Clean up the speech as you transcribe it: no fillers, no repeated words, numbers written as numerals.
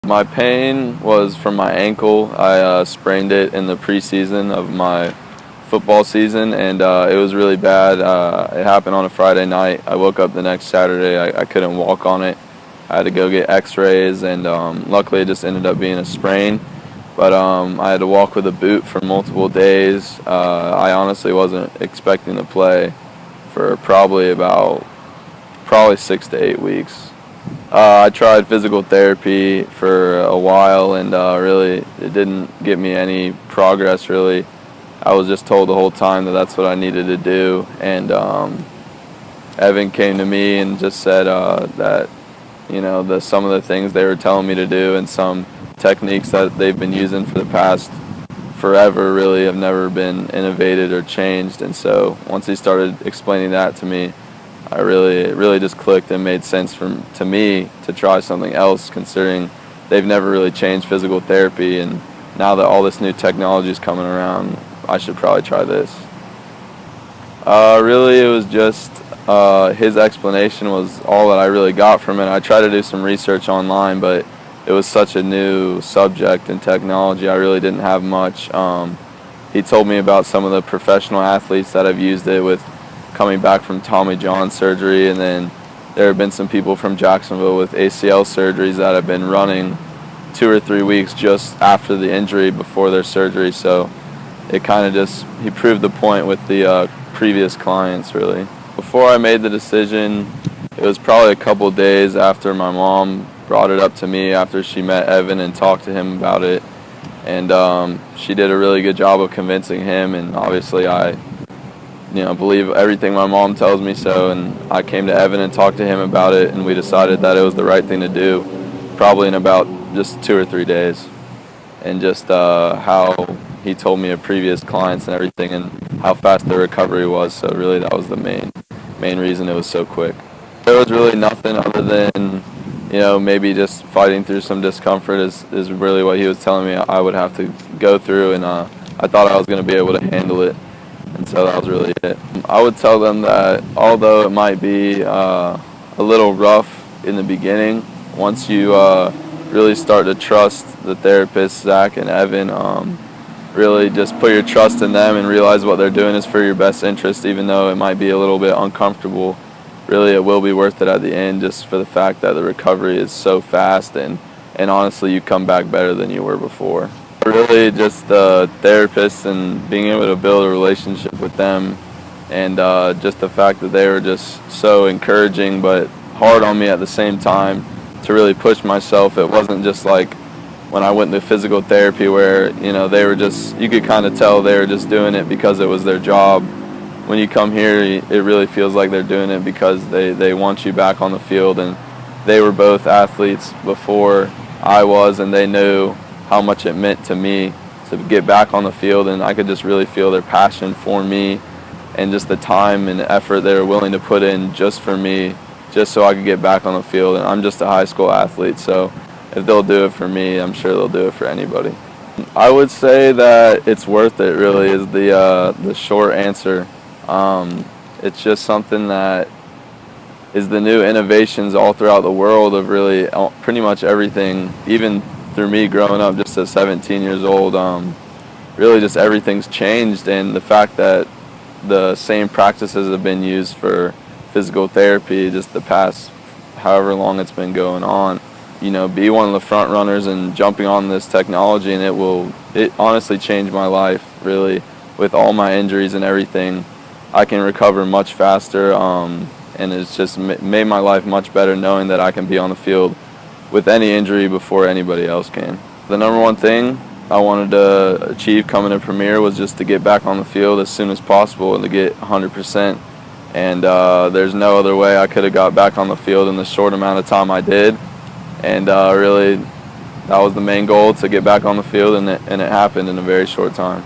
My pain was from my ankle. I sprained it in the preseason of my football season, and it was really bad. It happened on a Friday night. I woke up the next Saturday. I couldn't walk on it. I had to go get x-rays, and luckily it just ended up being a sprain. But I had to walk with a boot for multiple days. I honestly wasn't expecting to play for probably 6 to 8 weeks. I tried physical therapy for a while, and really it didn't get me any progress, really. I was just told the whole time that that's what I needed to do, and Evan came to me and just said that some of the things they were telling me to do and some techniques that they've been using for the past forever really have never been innovated or changed. And so once he started explaining that to me, it really just clicked and made sense to me to try something else, considering they've never really changed physical therapy, and now that all this new technology is coming around, I should probably try this. Really, it was just his explanation was all that I really got from it. I tried to do some research online, but it was such a new subject and technology, I really didn't have much. He told me about some of the professional athletes that have used it with coming back from Tommy John surgery, and then there have been some people from Jacksonville with ACL surgeries that have been running 2 or 3 weeks just after the injury before their surgery. So it kind of he proved the point with the previous clients, really. Before I made the decision, it was probably a couple days after my mom brought it up to me after she met Evan and talked to him about it, and she did a really good job of convincing him, and obviously I believe everything my mom tells me, so, and I came to Evan and talked to him about it, and we decided that it was the right thing to do, probably in about just 2 or 3 days. And just how he told me of previous clients and everything, and how fast the recovery was, so really that was the main reason it was so quick. There was really nothing other than, maybe just fighting through some discomfort is really what he was telling me I would have to go through, and I thought I was going to be able to handle it. And so that was really it. I would tell them that although it might be a little rough in the beginning, once you really start to trust the therapists, Zach and Evan, really just put your trust in them and realize what they're doing is for your best interest, even though it might be a little bit uncomfortable. Really, it will be worth it at the end, just for the fact that the recovery is so fast, and honestly, you come back better than you were before. Really just the therapists and being able to build a relationship with them, and just the fact that they were just so encouraging but hard on me at the same time to really push myself. It wasn't just like when I went to physical therapy where they were just, you could kind of tell they were just doing it because it was their job. When you come here, it really feels like they're doing it because they want you back on the field, and they were both athletes before I was, and they knew how much it meant to me to get back on the field, and I could just really feel their passion for me and just the time and effort they were willing to put in just for me, just so I could get back on the field. And I'm just a high school athlete, so if they'll do it for me, I'm sure they'll do it for anybody. I would say that it's worth it, really, is the short answer. It's just something that is the new innovations all throughout the world of really pretty much everything, even through me growing up just at 17 years old. Really just everything's changed, and the fact that the same practices have been used for physical therapy just the past however long it's been going on, be one of the front runners and jumping on this technology, and it honestly changed my life, really. With all my injuries and everything, I can recover much faster, and it's just made my life much better knowing that I can be on the field with any injury before anybody else can. The number one thing I wanted to achieve coming to Premier was just to get back on the field as soon as possible and to get 100%. And there's no other way I could have got back on the field in the short amount of time I did. And really, that was the main goal, to get back on the field, and it happened in a very short time.